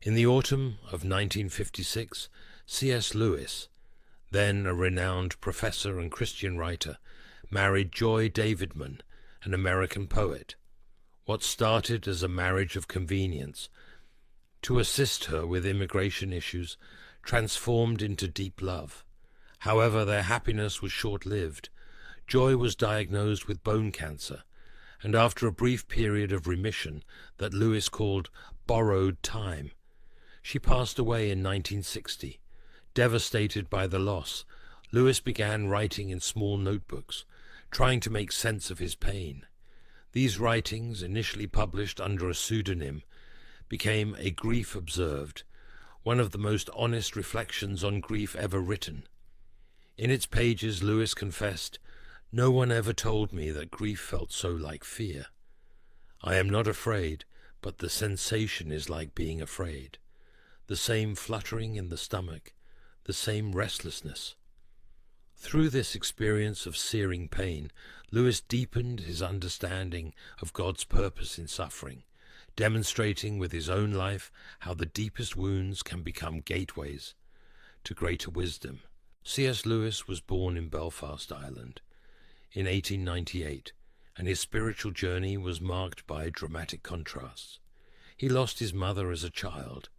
In the autumn of 1956, C.S. Lewis, then a renowned professor and Christian writer, married Joy Davidman, an American poet. What started as a marriage of convenience to assist her with immigration issues transformed into deep love. However, their happiness was short-lived. Joy was diagnosed with bone cancer, and after a brief period of remission that Lewis called borrowed time, she passed away in 1960. Devastated by the loss, Lewis began writing in small notebooks, trying to make sense of his pain. These writings, initially published under a pseudonym, became A Grief Observed, one of the most honest reflections on grief ever written. In its pages, Lewis confessed, "No one ever told me that grief felt so like fear. I am not afraid, but the sensation is like being afraid. The same fluttering in the stomach, the same restlessness." Through this experience of searing pain, Lewis deepened his understanding of God's purpose in suffering, demonstrating with his own life how the deepest wounds can become gateways to greater wisdom. C.S. Lewis was born in Belfast, Ireland, in 1898, and his spiritual journey was marked by dramatic contrasts. He lost his mother as a child,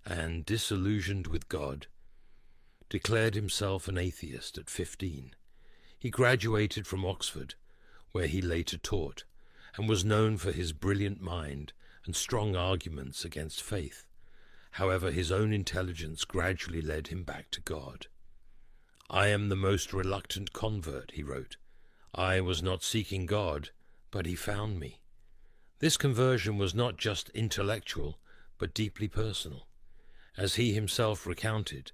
and, disillusioned with God, declared himself an atheist at 15. He graduated from Oxford, where he later taught, and was known for his brilliant mind and strong arguments against faith. However, his own intelligence gradually led him back to God. "I am the most reluctant convert," he wrote. "I was not seeking God, but he found me." This conversion was not just intellectual, but deeply personal. As he himself recounted,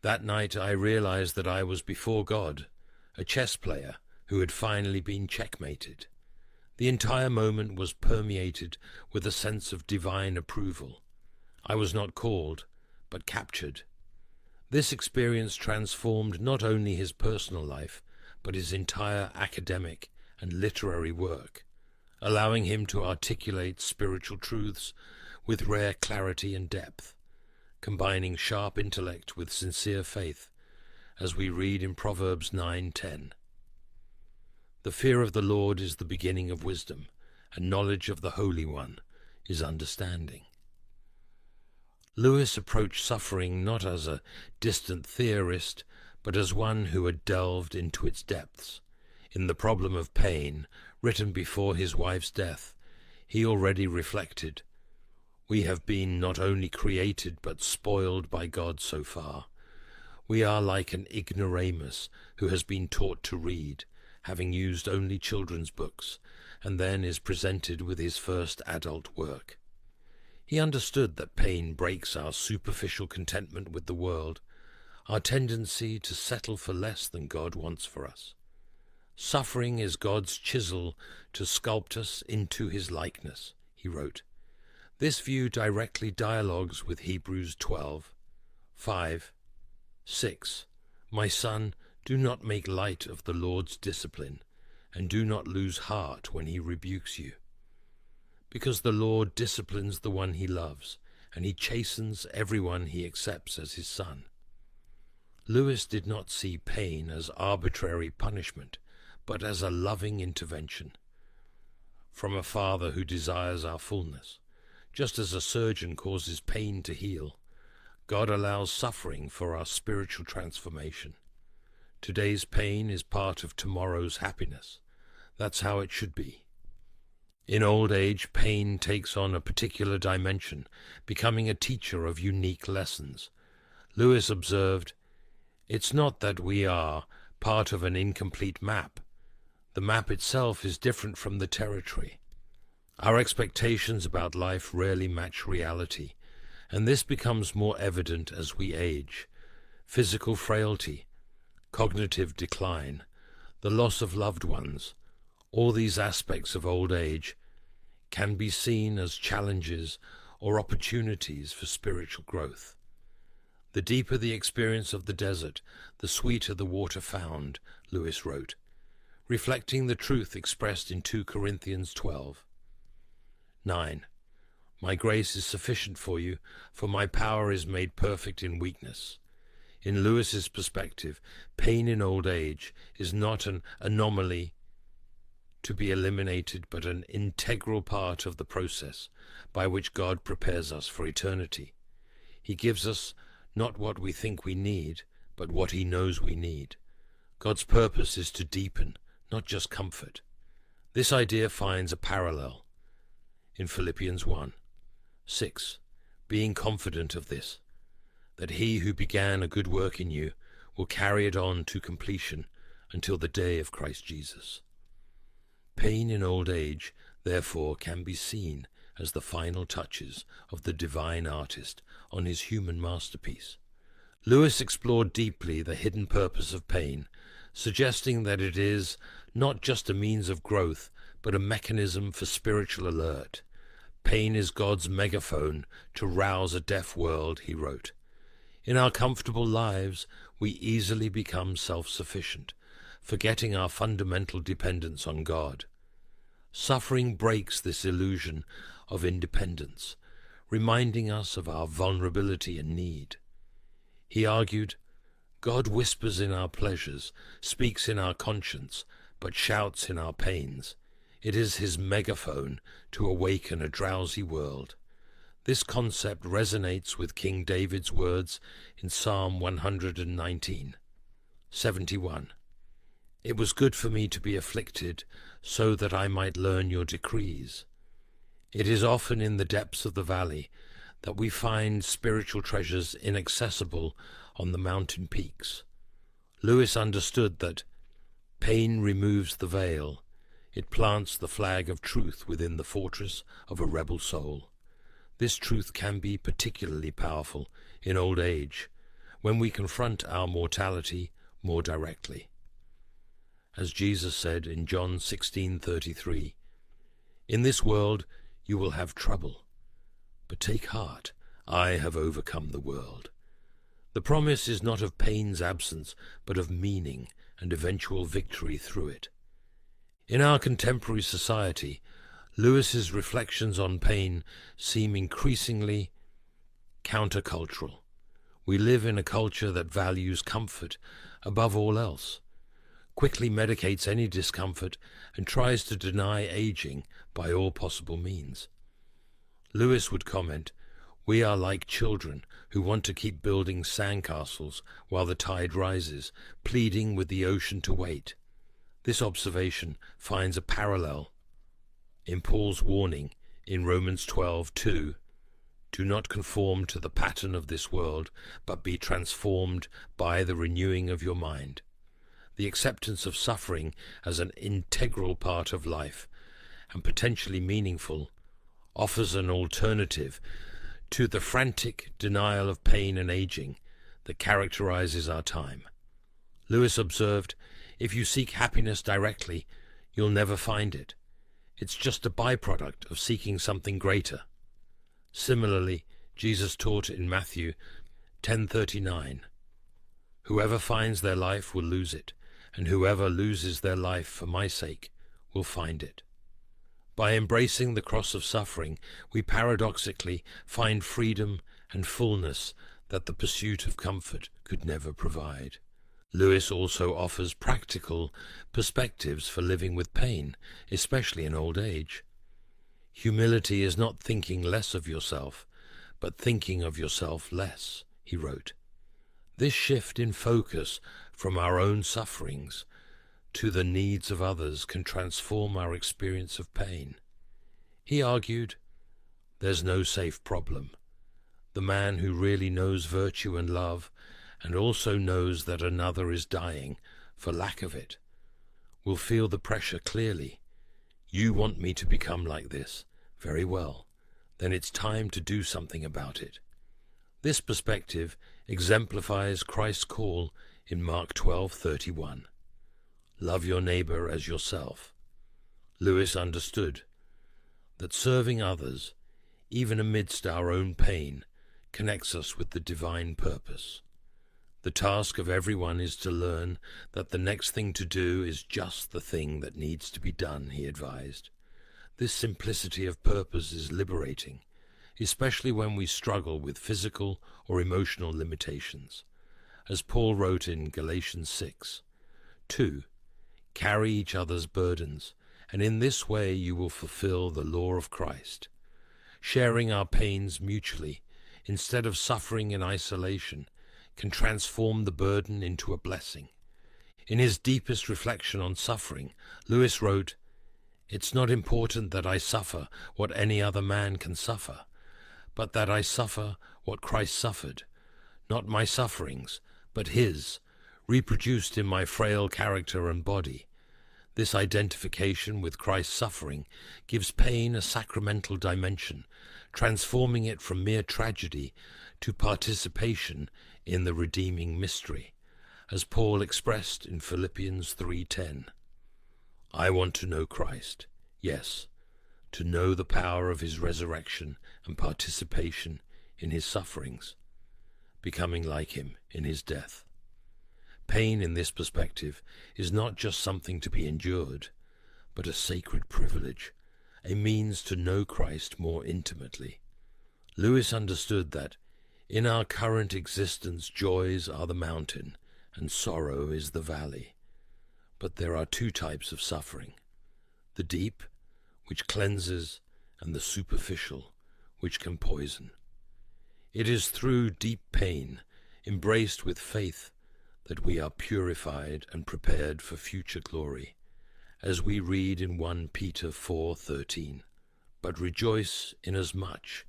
"That night I realized that I was before God, a chess player who had finally been checkmated. The entire moment was permeated with a sense of divine approval. I was not called, but captured." This experience transformed not only his personal life, but his entire academic and literary work, allowing him to articulate spiritual truths with rare clarity and depth, combining sharp intellect with sincere faith, as we read in Proverbs 9:10. "The fear of the Lord is the beginning of wisdom, and knowledge of the Holy One is understanding." Lewis approached suffering not as a distant theorist, but as one who had delved into its depths. In The Problem of Pain, written before his wife's death, he already reflected, "We have been not only created but spoiled by God so far. We are like an ignoramus who has been taught to read, having used only children's books, and then is presented with his first adult work." He understood that pain breaks our superficial contentment with the world, our tendency to settle for less than God wants for us. "Suffering is God's chisel to sculpt us into his likeness," he wrote. This view directly dialogues with Hebrews 12:5, 6. "My son, do not make light of the Lord's discipline, and do not lose heart when he rebukes you. Because the Lord disciplines the one he loves, and he chastens everyone he accepts as his son." Lewis did not see pain as arbitrary punishment, but as a loving intervention from a Father who desires our fullness. Just as a surgeon causes pain to heal, God allows suffering for our spiritual transformation. Today's pain is part of tomorrow's happiness. That's how it should be. In old age, pain takes on a particular dimension, becoming a teacher of unique lessons. Lewis observed, "It's not that we are part of an incomplete map. The map itself is different from the territory. Our expectations about life rarely match reality, and this becomes more evident as we age. Physical frailty, cognitive decline, the loss of loved ones, all these aspects of old age can be seen as challenges or opportunities for spiritual growth. The deeper the experience of the desert, the sweeter the water found," Lewis wrote, reflecting the truth expressed in 2 Corinthians 12:9. My grace is sufficient for you, for my power is made perfect in weakness. In Lewis's perspective, pain in old age is not an anomaly to be eliminated, but an integral part of the process by which God prepares us for eternity. He gives us not what we think we need, but what he knows we need. God's purpose is to deepen, not just comfort. This idea finds a parallel in Philippians 1:6, being confident of this, that he who began a good work in you will carry it on to completion until the day of Christ Jesus. Pain in old age, therefore, can be seen as the final touches of the divine artist on his human masterpiece. Lewis explored deeply the hidden purpose of pain, suggesting that it is not just a means of growth, but a mechanism for spiritual alert. Pain is God's megaphone to rouse a deaf world, he wrote. In our comfortable lives, we easily become self-sufficient, forgetting our fundamental dependence on God. Suffering breaks this illusion of independence, reminding us of our vulnerability and need. He argued, God whispers in our pleasures, speaks in our conscience, but shouts in our pains. It is his megaphone to awaken a drowsy world. This concept resonates with King David's words in Psalm 119:71. It was good for me to be afflicted, so that I might learn your decrees. It is often in the depths of the valley that we find spiritual treasures inaccessible on the mountain peaks. Lewis understood that pain removes the veil. It plants the flag of truth within the fortress of a rebel soul. This truth can be particularly powerful in old age, when we confront our mortality more directly. As Jesus said in John 16:33, "In this world you will have trouble, but take heart, I have overcome the world." The promise is not of pain's absence, but of meaning and eventual victory through it. In our contemporary society, Lewis's reflections on pain seem increasingly countercultural. We live in a culture that values comfort above all else, quickly medicates any discomfort, and tries to deny aging by all possible means. Lewis would comment, "We are like children who want to keep building sandcastles while the tide rises, pleading with the ocean to wait." This observation finds a parallel in Paul's warning in Romans 12:2, "Do not conform to the pattern of this world, but be transformed by the renewing of your mind." The acceptance of suffering as an integral part of life, and potentially meaningful, offers an alternative to the frantic denial of pain and aging that characterizes our time. Lewis observed, "If you seek happiness directly, you'll never find it. It's just a byproduct of seeking something greater." Similarly, Jesus taught in Matthew 10:39, "Whoever finds their life will lose it, and whoever loses their life for my sake will find it." By embracing the cross of suffering, we paradoxically find freedom and fullness that the pursuit of comfort could never provide. Lewis also offers practical perspectives for living with pain, especially in old age. Humility is not thinking less of yourself, but thinking of yourself less, he wrote. This shift in focus from our own sufferings to the needs of others can transform our experience of pain. He argued, "There's no safe problem. The man who really knows virtue and love, and also knows that another is dying for lack of it, will feel the pressure clearly. You want me to become like this? Very well. Then it's time to do something about it." This perspective exemplifies Christ's call in Mark 12:31. "Love your neighbor as yourself." Lewis understood that serving others, even amidst our own pain, connects us with the divine purpose. The task of everyone is to learn that the next thing to do is just the thing that needs to be done, he advised. This simplicity of purpose is liberating, especially when we struggle with physical or emotional limitations. As Paul wrote in Galatians 6, 2, carry each other's burdens, and in this way you will fulfill the law of Christ. Sharing our pains mutually, instead of suffering in isolation, can transform the burden into a blessing. In his deepest reflection on suffering, Lewis wrote, "It's not important that I suffer what any other man can suffer, but that I suffer what Christ suffered, not my sufferings, but his, reproduced in my frail character and body. This identification with Christ's suffering gives pain a sacramental dimension, transforming it from mere tragedy to participation in the redeeming mystery, as Paul expressed in Philippians 3:10. I want to know Christ, yes, to know the power of his resurrection and participation in his sufferings, becoming like him in his death." Pain in this perspective is not just something to be endured, but a sacred privilege, a means to know Christ more intimately. Lewis understood that in our current existence joys are the mountain and sorrow is the valley. But there are two types of suffering, the deep, which cleanses, and the superficial, which can poison. It is through deep pain, embraced with faith, that we are purified and prepared for future glory, as we read in 1 Peter 4:13, "But rejoice inasmuch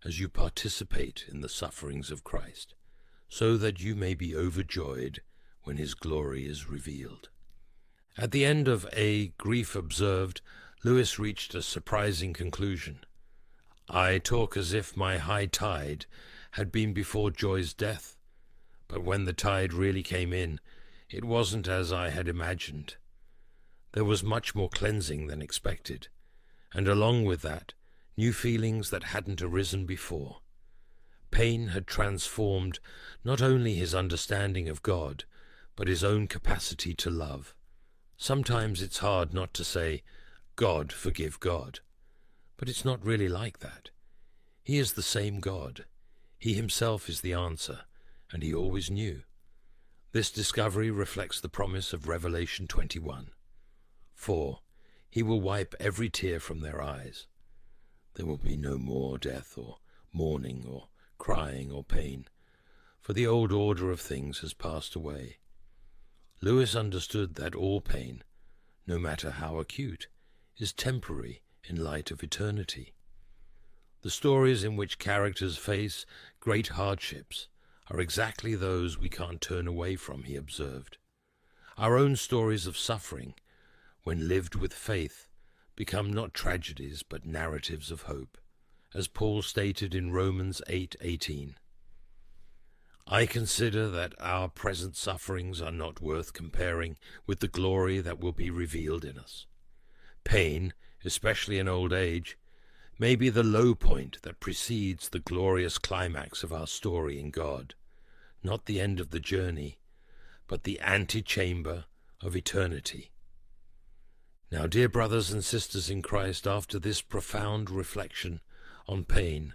as you participate in the sufferings of Christ, so that you may be overjoyed when his glory is revealed." At the end of A Grief Observed, Lewis reached a surprising conclusion. "I talk as if my high tide had been before joy's death, but when the tide really came in, it wasn't as I had imagined. There was much more cleansing than expected, and along with that, new feelings that hadn't arisen before. Pain had transformed not only his understanding of God, but his own capacity to love. Sometimes it's hard not to say, 'God, forgive God,' but it's not really like that. He is the same God. He himself is the answer, and he always knew. This discovery reflects the promise of Revelation 21. 4. He will wipe every tear from their eyes. There will be no more death or mourning or crying or pain, for the old order of things has passed away. Lewis understood that all pain, no matter how acute, is temporary in light of eternity. The stories in which characters face great hardships are exactly those we can't turn away from, he observed. Our own stories of suffering, when lived with faith, become not tragedies but narratives of hope, as Paul stated in Romans 8:18. I consider that our present sufferings are not worth comparing with the glory that will be revealed in us. Pain, especially in old age, may be the low point that precedes the glorious climax of our story in God, not the end of the journey, but the antechamber of eternity. Now, dear brothers and sisters in Christ, after this profound reflection on pain,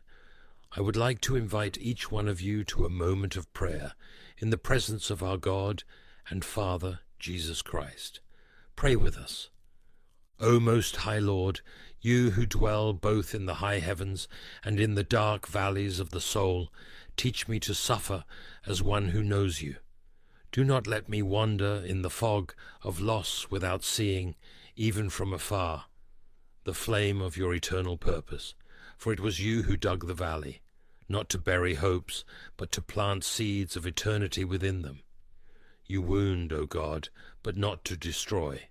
I would like to invite each one of you to a moment of prayer in the presence of our God and Father, Jesus Christ. Pray with us. O Most High Lord, you who dwell both in the high heavens and in the dark valleys of the soul, teach me to suffer as one who knows you. Do not let me wander in the fog of loss without seeing, even from afar, the flame of your eternal purpose, for it was you who dug the valley, not to bury hopes, but to plant seeds of eternity within them. You wound, O God, but not to destroy.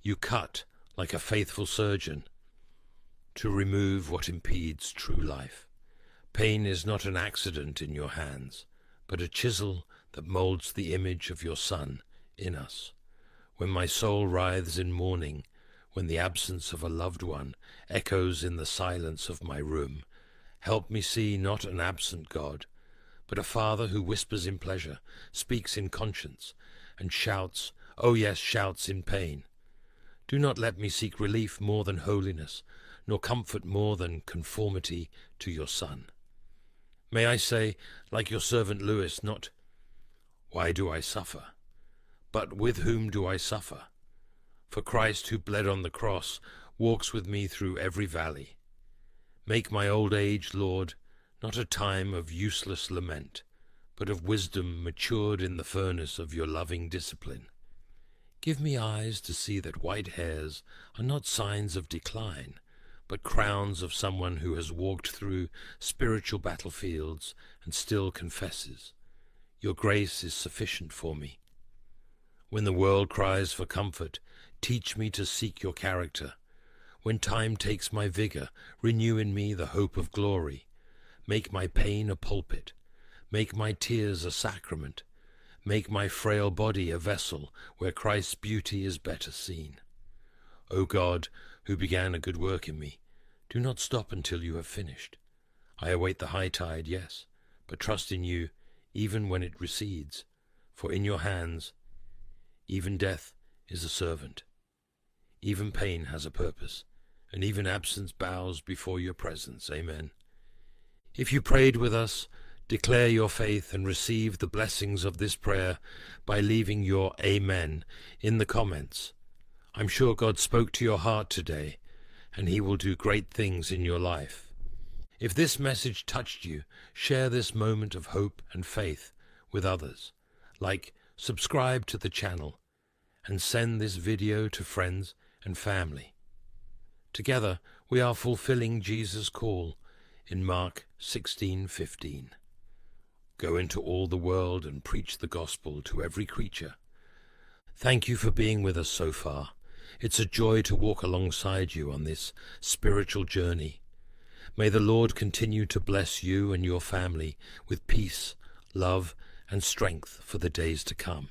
You cut, like a faithful surgeon, to remove what impedes true life. Pain is not an accident in your hands, but a chisel that molds the image of your Son in us. When my soul writhes in mourning, when the absence of a loved one echoes in the silence of my room, help me see not an absent God, but a Father who whispers in pleasure, speaks in conscience, and shouts, oh yes, shouts in pain. Do not let me seek relief more than holiness, nor comfort more than conformity to your Son. May I say, like your servant Lewis, not, "Why do I suffer?" but "With whom do I suffer?" For Christ, who bled on the cross, walks with me through every valley. Make my old age, Lord, not a time of useless lament, but of wisdom matured in the furnace of your loving discipline. Give me eyes to see that white hairs are not signs of decline, but crowns of someone who has walked through spiritual battlefields and still confesses, "Your grace is sufficient for me." When the world cries for comfort, teach me to seek your character. When time takes my vigor, renew in me the hope of glory. Make my pain a pulpit. Make my tears a sacrament. Make my frail body a vessel where Christ's beauty is better seen. O God, who began a good work in me, do not stop until you have finished. I await the high tide, yes, but trust in you even when it recedes, for in your hands even death is a servant. Even pain has a purpose, and even absence bows before your presence. Amen. If you prayed with us, declare your faith and receive the blessings of this prayer by leaving your Amen in the comments. I'm sure God spoke to your heart today, and He will do great things in your life. If this message touched you, share this moment of hope and faith with others. Like, subscribe to the channel, and send this video to friends and family. Together, we are fulfilling Jesus' call in Mark 16:15. Go into all the world and preach the gospel to every creature. Thank you for being with us so far. It's a joy to walk alongside you on this spiritual journey. May the Lord continue to bless you and your family with peace, love, and strength for the days to come.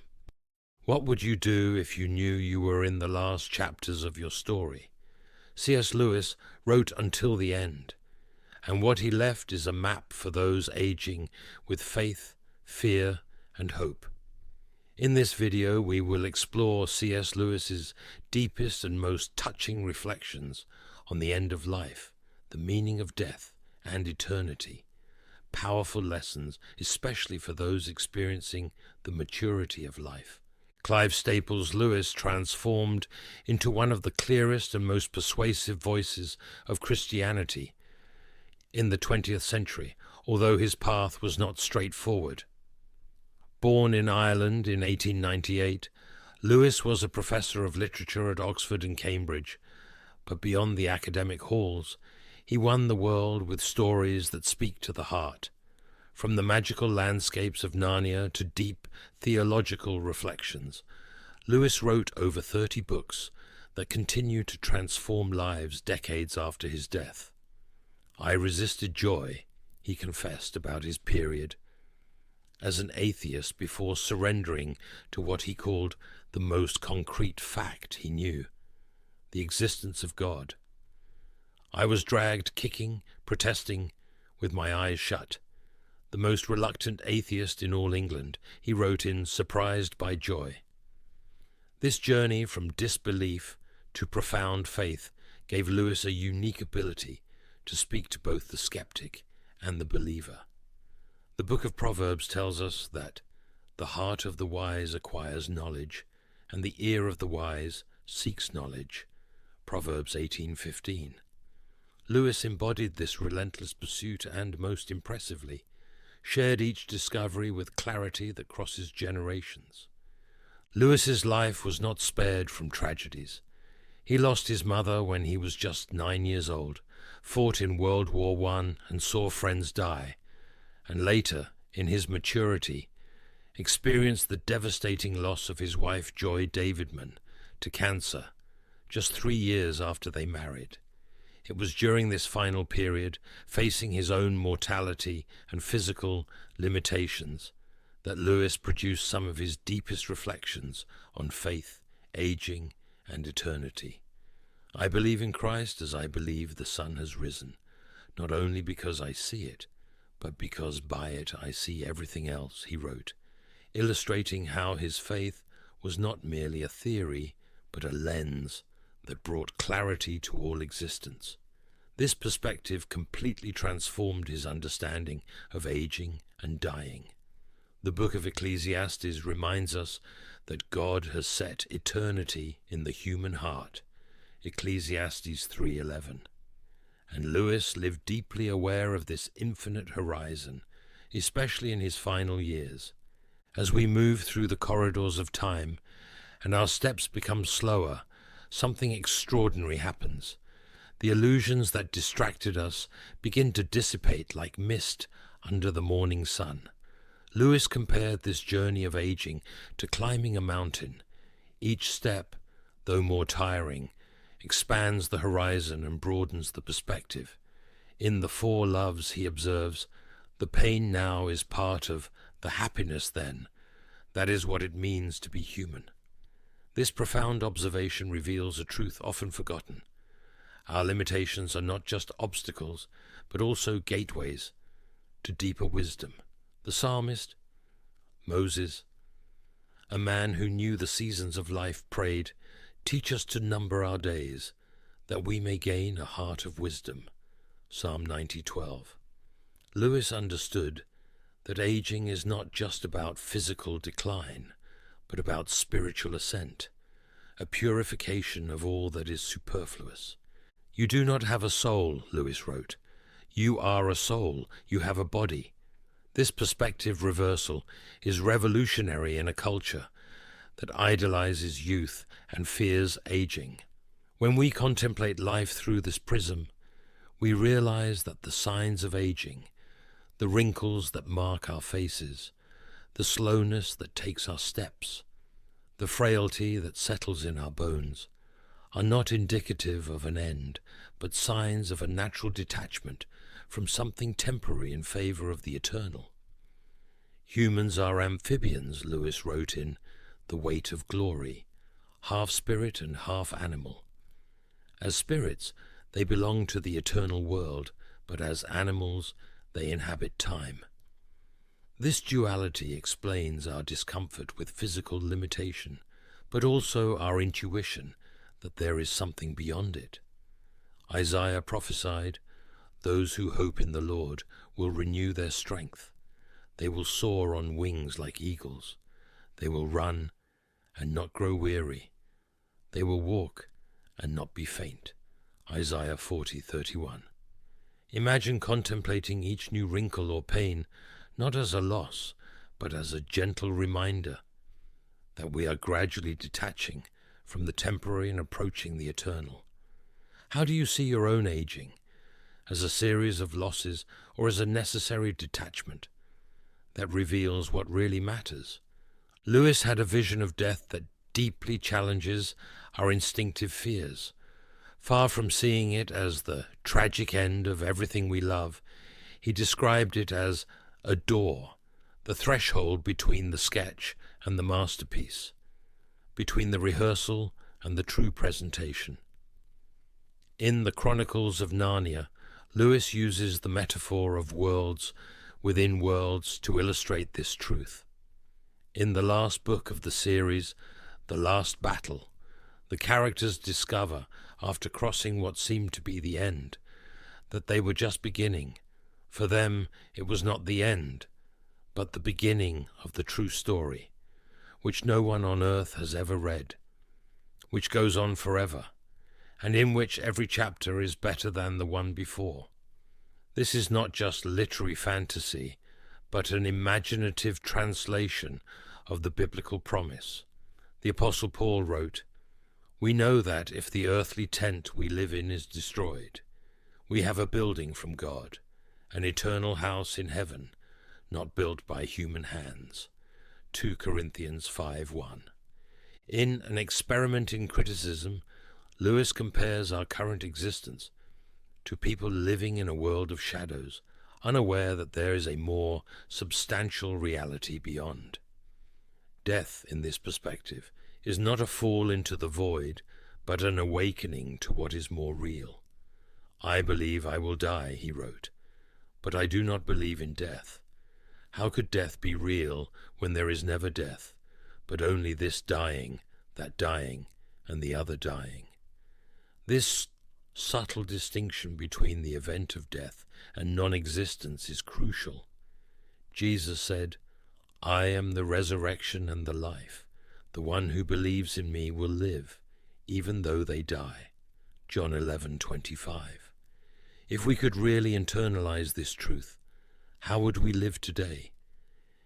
What would you do if you knew you were in the last chapters of your story? C.S. Lewis wrote until the end, and what he left is a map for those aging with faith, fear, and hope. In this video, we will explore C.S. Lewis's deepest and most touching reflections on the end of life, the meaning of death, and eternity. Powerful lessons, especially for those experiencing the maturity of life. Clive Staples Lewis transformed into one of the clearest and most persuasive voices of Christianity in the 20th century, although his path was not straightforward. Born in Ireland in 1898, Lewis was a professor of literature at Oxford and Cambridge, but beyond the academic halls, he won the world with stories that speak to the heart. From the magical landscapes of Narnia to deep theological reflections, Lewis wrote over 30 books that continue to transform lives decades after his death. "I resisted joy," he confessed about his period as an atheist before surrendering to what he called the most concrete fact he knew, the existence of God. "I was dragged kicking, protesting, with my eyes shut. The most reluctant atheist in all England," he wrote in Surprised by Joy. This journey from disbelief to profound faith gave Lewis a unique ability to speak to both the skeptic and the believer. The book of Proverbs tells us that the heart of the wise acquires knowledge, and the ear of the wise seeks knowledge. Proverbs 18:15. Lewis embodied this relentless pursuit and, most impressively, shared each discovery with clarity that crosses generations. Lewis's life was not spared from tragedies. He lost his mother when he was just 9 years old, fought in World War I and saw friends die, and later, in his maturity, experienced the devastating loss of his wife Joy Davidman to cancer just 3 years after they married. It was during this final period, facing his own mortality and physical limitations, that Lewis produced some of his deepest reflections on faith, aging, and eternity. "I believe in Christ as I believe the sun has risen, not only because I see it, but because by it I see everything else," he wrote, illustrating how his faith was not merely a theory, but a lens that brought clarity to all existence. This perspective completely transformed his understanding of aging and dying. The book of Ecclesiastes reminds us that God has set eternity in the human heart, Ecclesiastes 3:11. And Lewis lived deeply aware of this infinite horizon, especially in his final years. As we move through the corridors of time and our steps become slower, something extraordinary happens. The illusions that distracted us begin to dissipate like mist under the morning sun. Lewis compared this journey of aging to climbing a mountain. Each step, though more tiring, expands the horizon and broadens the perspective. In the Four Loves, he observes, "The pain now is part of the happiness then. That is what it means to be human." This profound observation reveals a truth often forgotten. Our limitations are not just obstacles, but also gateways to deeper wisdom. The psalmist, Moses, a man who knew the seasons of life, prayed, "Teach us to number our days, that we may gain a heart of wisdom." Psalm 90:12. Lewis understood that aging is not just about physical decline, but about spiritual ascent, a purification of all that is superfluous. "You do not have a soul," Lewis wrote. "You are a soul. You have a body." This perspective reversal is revolutionary in a culture that idolizes youth and fears aging. When we contemplate life through this prism, we realize that the signs of aging, the wrinkles that mark our faces, the slowness that takes our steps, the frailty that settles in our bones, are not indicative of an end, but signs of a natural detachment from something temporary in favor of the eternal. Humans are amphibians, Lewis wrote in The Weight of Glory, half spirit and half animal. As spirits, they belong to the eternal world, but as animals, they inhabit time. This duality explains our discomfort with physical limitation, but also our intuition that there is something beyond it. Isaiah prophesied, "Those who hope in the Lord will renew their strength. They will soar on wings like eagles. They will run and not grow weary. They will walk and not be faint." Isaiah 40:31. Imagine contemplating each new wrinkle or pain not as a loss, but as a gentle reminder that we are gradually detaching from the temporary and approaching the eternal. How do you see your own aging? As a series of losses or as a necessary detachment that reveals what really matters? Lewis had a vision of death that deeply challenges our instinctive fears. Far from seeing it as the tragic end of everything we love, he described it as a door, the threshold between the sketch and the masterpiece, between the rehearsal and the true presentation. In the Chronicles of Narnia, Lewis uses the metaphor of worlds within worlds to illustrate this truth. In the last book of the series, The Last Battle, the characters discover, after crossing what seemed to be the end, that they were just beginning. For them, it was not the end, but the beginning of the true story, which no one on earth has ever read, which goes on forever, and in which every chapter is better than the one before. This is not just literary fantasy, but an imaginative translation of the biblical promise. The Apostle Paul wrote, "We know that if the earthly tent we live in is destroyed, we have a building from God, an eternal house in heaven, not built by human hands." 2 Corinthians 5:1. In an experiment in criticism, Lewis compares our current existence to people living in a world of shadows, unaware that there is a more substantial reality beyond. Death, in this perspective, is not a fall into the void, but an awakening to what is more real. "I believe I will die," he wrote, "but I do not believe in death. How could death be real when there is never death, but only this dying, that dying, and the other dying?" This subtle distinction between the event of death and non-existence is crucial. Jesus said, "I am the resurrection and the life. The one who believes in me will live, even though they die." John 11:25. If we could really internalize this truth, how would we live today?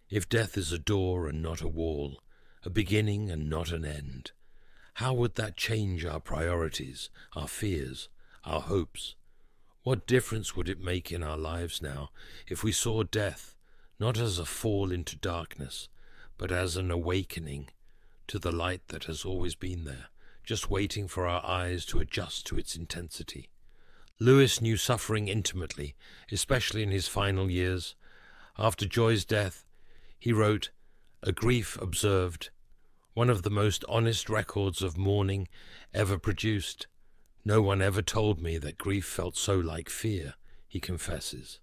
If death is a door and not a wall, a beginning and not an end, how would that change our priorities, our fears, our hopes? What difference would it make in our lives now if we saw death not as a fall into darkness, but as an awakening to the light that has always been there, just waiting for our eyes to adjust to its intensity? Lewis knew suffering intimately, especially in his final years. After Joy's death, he wrote, "A grief observed, one of the most honest records of mourning ever produced. No one ever told me that grief felt so like fear," he confesses.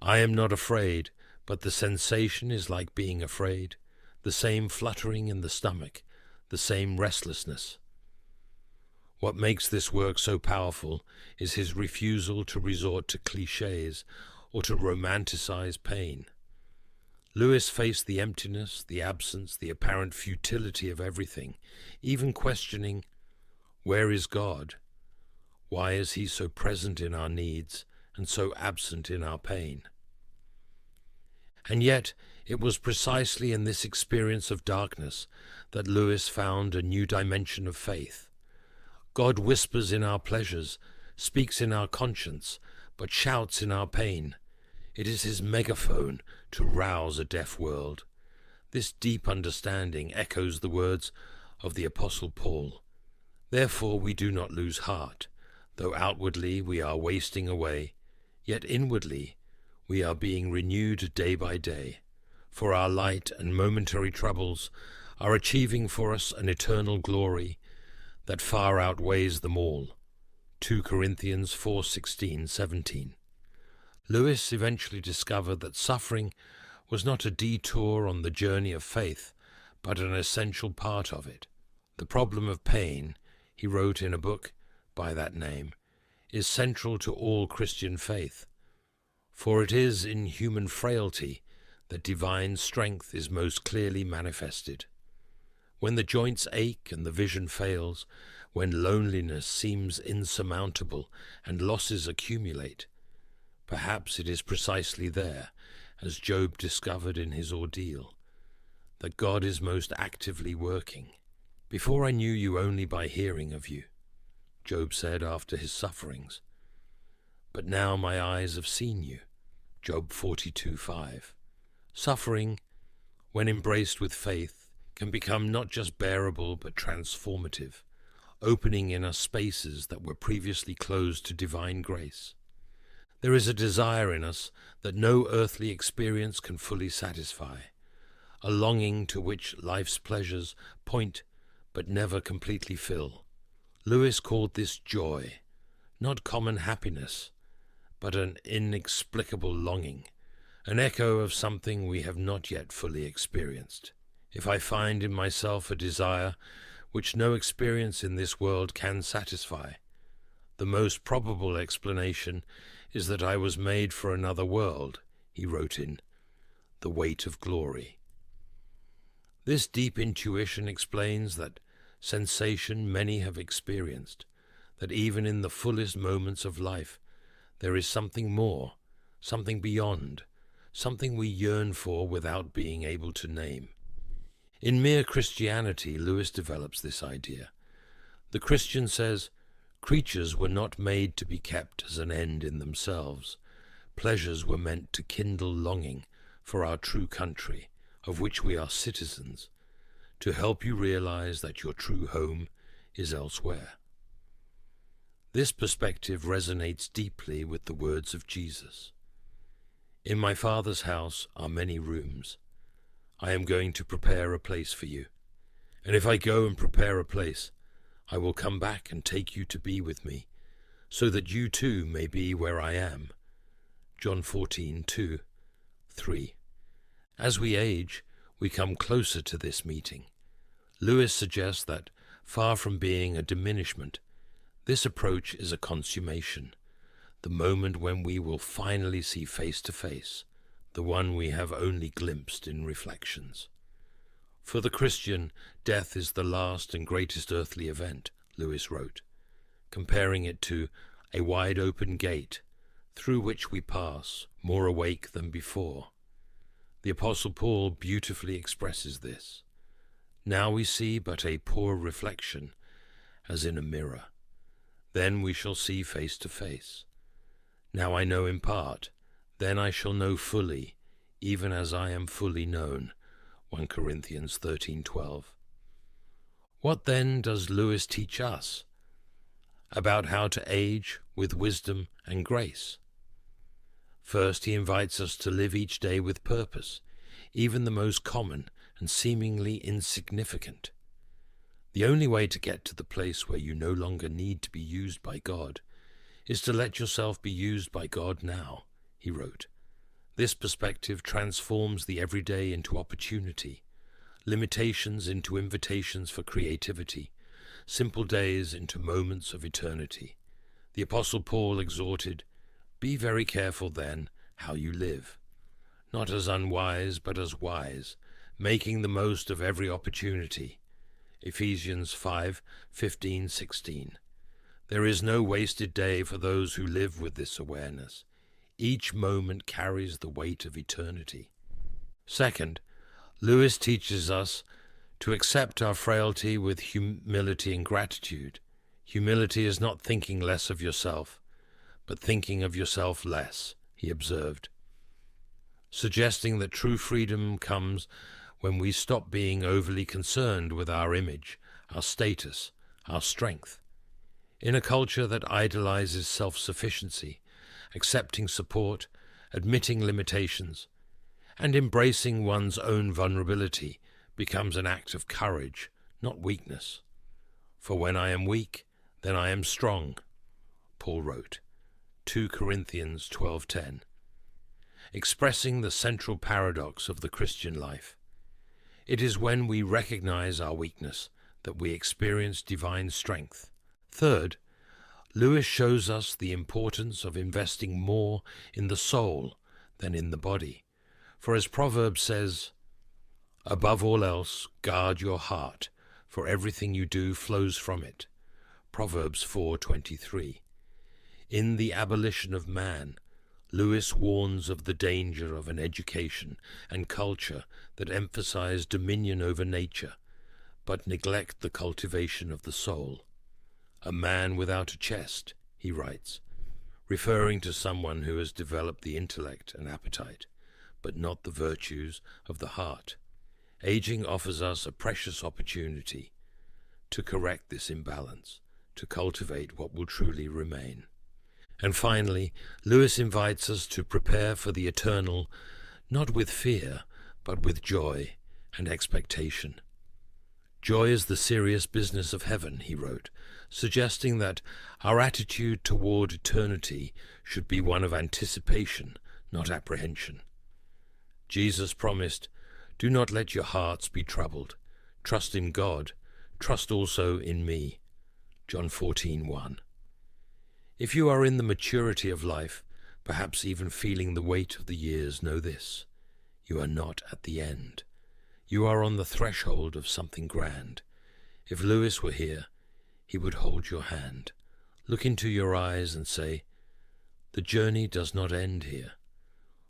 "I am not afraid, but the sensation is like being afraid, the same fluttering in the stomach, the same restlessness." What makes this work so powerful is his refusal to resort to cliches or to romanticize pain. Lewis faced the emptiness, the absence, the apparent futility of everything, even questioning, where is God? Why is he so present in our needs and so absent in our pain? And yet, it was precisely in this experience of darkness that Lewis found a new dimension of faith. God whispers in our pleasures, speaks in our conscience, but shouts in our pain. It is his megaphone to rouse a deaf world. This deep understanding echoes the words of the Apostle Paul. "Therefore we do not lose heart, though outwardly we are wasting away, yet inwardly we are being renewed day by day. For our light and momentary troubles are achieving for us an eternal glory that far outweighs them all." 2 Corinthians 4:16-17. Lewis eventually discovered that suffering was not a detour on the journey of faith, but an essential part of it. The problem of pain, he wrote in a book by that name, is central to all Christian faith, for it is in human frailty that divine strength is most clearly manifested. When the joints ache and the vision fails, when loneliness seems insurmountable and losses accumulate, perhaps it is precisely there, as Job discovered in his ordeal, that God is most actively working. "Before I knew you only by hearing of you," Job said after his sufferings, "but now my eyes have seen you." Job 42:5. Suffering, when embraced with faith, can become not just bearable but transformative, opening in us spaces that were previously closed to divine grace. There is a desire in us that no earthly experience can fully satisfy, a longing to which life's pleasures point but never completely fill. Lewis called this joy, not common happiness, but an inexplicable longing, an echo of something we have not yet fully experienced. If I find in myself a desire which no experience in this world can satisfy, the most probable explanation is that I was made for another world, he wrote in The Weight of Glory. This deep intuition explains that sensation many have experienced, that even in the fullest moments of life there is something more, something beyond, something we yearn for without being able to name. In Mere Christianity, Lewis develops this idea. The Christian says, creatures were not made to be kept as an end in themselves. Pleasures were meant to kindle longing for our true country, of which we are citizens, to help you realize that your true home is elsewhere. This perspective resonates deeply with the words of Jesus. "In my Father's house are many rooms. I am going to prepare a place for you. And if I go and prepare a place, I will come back and take you to be with me, so that you too may be where I am." John 14:2-3. As we age, we come closer to this meeting. Lewis suggests that, far from being a diminishment, This approach is a consummation, the moment when we will finally see face to face the one we have only glimpsed in reflections. For the Christian, death is the last and greatest earthly event, Lewis wrote, comparing it to a wide-open gate through which we pass, more awake than before. The Apostle Paul beautifully expresses this. Now we see but a poor reflection, as in a mirror. Then we shall see face to face. Now I know in part, then I shall know fully, even as I am fully known. 1 Corinthians 13:12. What then does Lewis teach us about how to age with wisdom and grace? First, he invites us to live each day with purpose, even the most common and seemingly insignificant. The only way to get to the place where you no longer need to be used by God is to let yourself be used by God now, he wrote. This perspective transforms the everyday into opportunity, limitations into invitations for creativity, simple days into moments of eternity. The Apostle Paul exhorted, "Be very careful then how you live, not as unwise but as wise, making the most of every opportunity." Ephesians 5:15-16. There is no wasted day for those who live with this awareness. Each moment carries the weight of eternity. Second, Lewis teaches us to accept our frailty with humility and gratitude. Humility is not thinking less of yourself, but thinking of yourself less, he observed, suggesting that true freedom comes when we stop being overly concerned with our image, our status, our strength. In a culture that idolizes self-sufficiency, accepting support, admitting limitations, and embracing one's own vulnerability becomes an act of courage, not weakness. For when I am weak, then I am strong, Paul wrote, 2 Corinthians 12:10, expressing the central paradox of the Christian life. It is when we recognize our weakness that we experience divine strength. Third, Lewis shows us the importance of investing more in the soul than in the body. For as Proverbs says, "Above all else, guard your heart, for everything you do flows from it." Proverbs 4:23. In The Abolition of Man, Lewis warns of the danger of an education and culture that emphasize dominion over nature, but neglect the cultivation of the soul. "A man without a chest," he writes, referring to someone who has developed the intellect and appetite, but not the virtues of the heart. Aging offers us a precious opportunity to correct this imbalance, to cultivate what will truly remain. And finally, Lewis invites us to prepare for the eternal, not with fear, but with joy and expectation. "Joy is the serious business of heaven," he wrote, suggesting that our attitude toward eternity should be one of anticipation, not apprehension. Jesus promised, "Do not let your hearts be troubled. Trust in God. Trust also in me." John 14:1. If you are in the maturity of life, perhaps even feeling the weight of the years, know this: you are not at the end. You are on the threshold of something grand. If Lewis were here, he would hold your hand, look into your eyes and say, "The journey does not end here.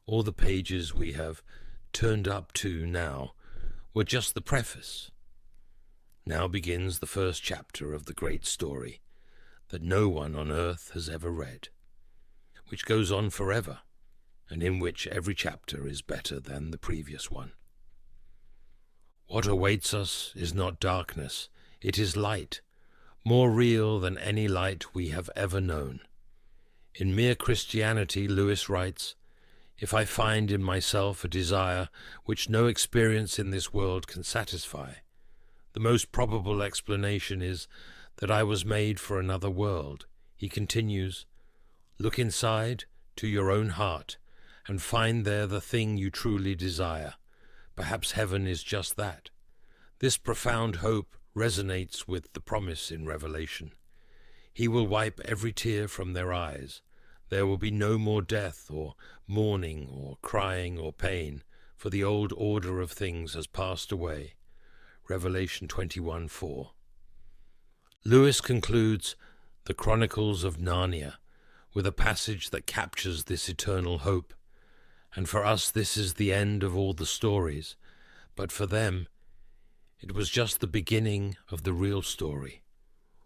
All the pages we have turned up to now were just the preface. Now begins the first chapter of the great story that no one on earth has ever read, which goes on forever, and in which every chapter is better than the previous one. What awaits us is not darkness, it is light, more real than any light we have ever known." In Mere Christianity, Lewis writes, "If I find in myself a desire which no experience in this world can satisfy, the most probable explanation is that I was made for another world." He continues, "Look inside to your own heart and find there the thing you truly desire. Perhaps heaven is just that." This profound hope resonates with the promise in Revelation. He will wipe every tear from their eyes. There will be no more death or mourning or crying or pain, for the old order of things has passed away. Revelation 21:4. Lewis concludes the Chronicles of Narnia with a passage that captures this eternal hope. And for us this is the end of all the stories, but for them it was just the beginning of the real story.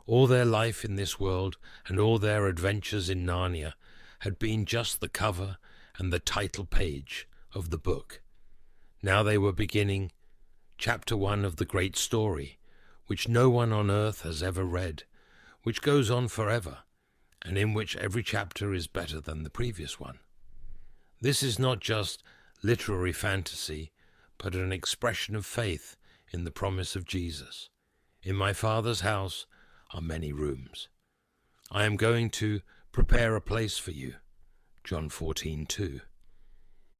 All their life in this world and all their adventures in Narnia had been just the cover and the title page of the book. Now they were beginning chapter 1 of the great story, which no one on earth has ever read, which goes on forever, and in which every chapter is better than the previous one. This is not just literary fantasy, but an expression of faith in the promise of Jesus. In my Father's house are many rooms. I am going to prepare a place for you. John 14:2.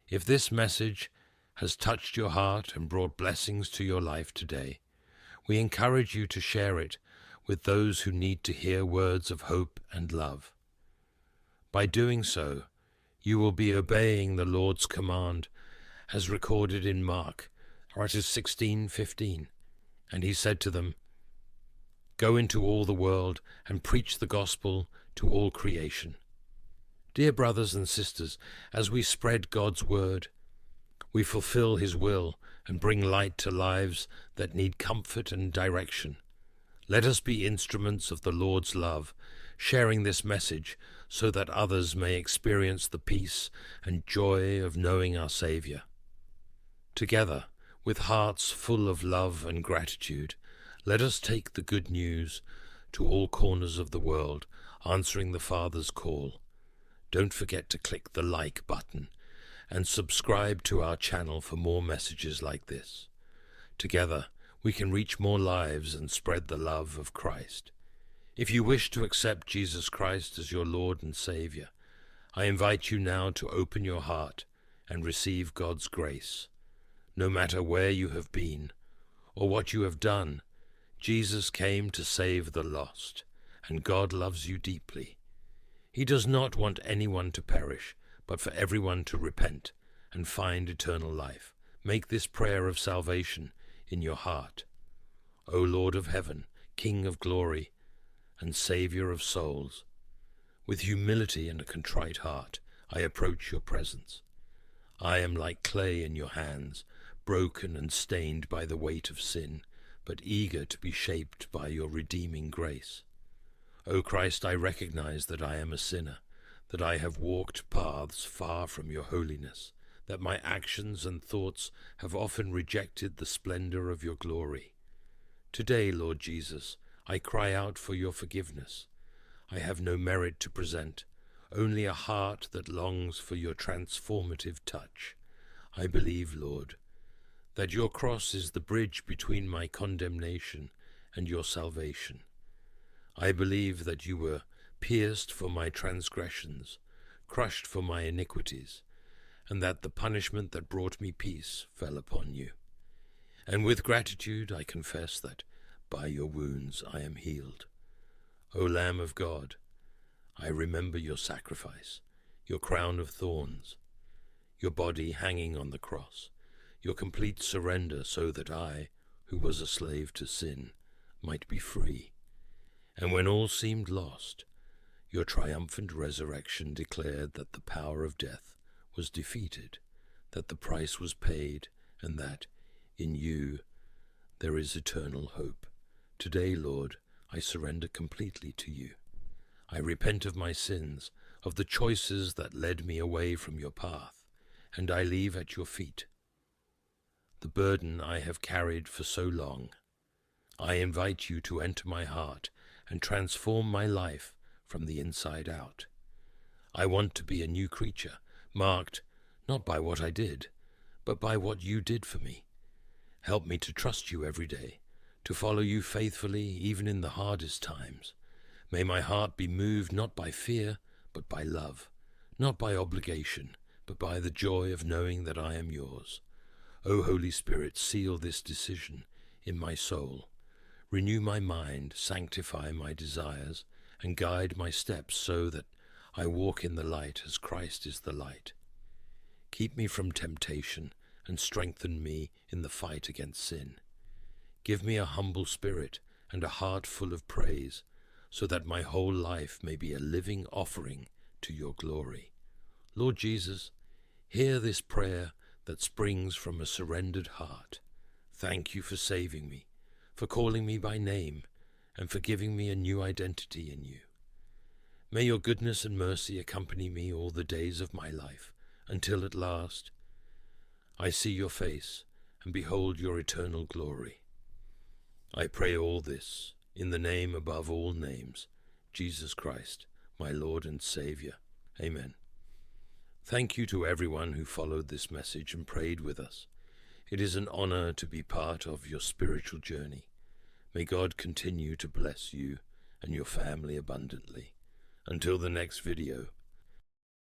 If this message has touched your heart and brought blessings to your life today, we encourage you to share it with those who need to hear words of hope and love. By doing so, you will be obeying the Lord's command as recorded in Mark, chapter 16:15. And he said to them, "Go into all the world and preach the gospel to all creation." Dear brothers and sisters, as we spread God's word, we fulfill his will and bring light to lives that need comfort and direction. Let us be instruments of the Lord's love, sharing this message so that others may experience the peace and joy of knowing our Savior. Together, with hearts full of love and gratitude, let us take the good news to all corners of the world, answering the Father's call. Don't forget to click the like button and subscribe to our channel for more messages like this. Together, we can reach more lives and spread the love of Christ. If you wish to accept Jesus Christ as your Lord and Savior, I invite you now to open your heart and receive God's grace. No matter where you have been or what you have done, Jesus came to save the lost, and God loves you deeply. He does not want anyone to perish, but for everyone to repent and find eternal life. Make this prayer of salvation in your heart. O Lord of heaven, King of glory, and Saviour of souls, with humility and a contrite heart, I approach your presence. I am like clay in your hands, broken and stained by the weight of sin, but eager to be shaped by your redeeming grace. O Christ, I recognize that I am a sinner, that I have walked paths far from your holiness, that my actions and thoughts have often rejected the splendor of your glory. Today, Lord Jesus, I cry out for your forgiveness. I have no merit to present, only a heart that longs for your transformative touch. I believe, Lord, that your cross is the bridge between my condemnation and your salvation. I believe that you were pierced for my transgressions, crushed for my iniquities, and that the punishment that brought me peace fell upon you. And with gratitude I confess that by your wounds I am healed. O Lamb of God, I remember your sacrifice, your crown of thorns, your body hanging on the cross, your complete surrender so that I, who was a slave to sin, might be free. And when all seemed lost, your triumphant resurrection declared that the power of death was defeated, that the price was paid, and that, in you, there is eternal hope. Today, Lord, I surrender completely to you. I repent of my sins, of the choices that led me away from your path, and I leave at your feet the burden I have carried for so long. I invite you to enter my heart and transform my life from the inside out. I want to be a new creature, marked not by what I did, but by what you did for me. Help me to trust you every day, to follow you faithfully even in the hardest times. May my heart be moved not by fear, but by love, not by obligation, but by the joy of knowing that I am yours. O Holy Spirit, seal this decision in my soul. Renew my mind, sanctify my desires, and guide my steps so that I walk in the light as Christ is the light. Keep me from temptation and strengthen me in the fight against sin. Give me a humble spirit and a heart full of praise, so that my whole life may be a living offering to your glory. Lord Jesus, hear this prayer that springs from a surrendered heart. Thank you for saving me, for calling me by name, and for giving me a new identity in you. May your goodness and mercy accompany me all the days of my life, until at last I see your face and behold your eternal glory. I pray all this in the name above all names, Jesus Christ, my Lord and Saviour. Amen. Thank you to everyone who followed this message and prayed with us. It is an honor to be part of your spiritual journey. May God continue to bless you and your family abundantly. Until the next video,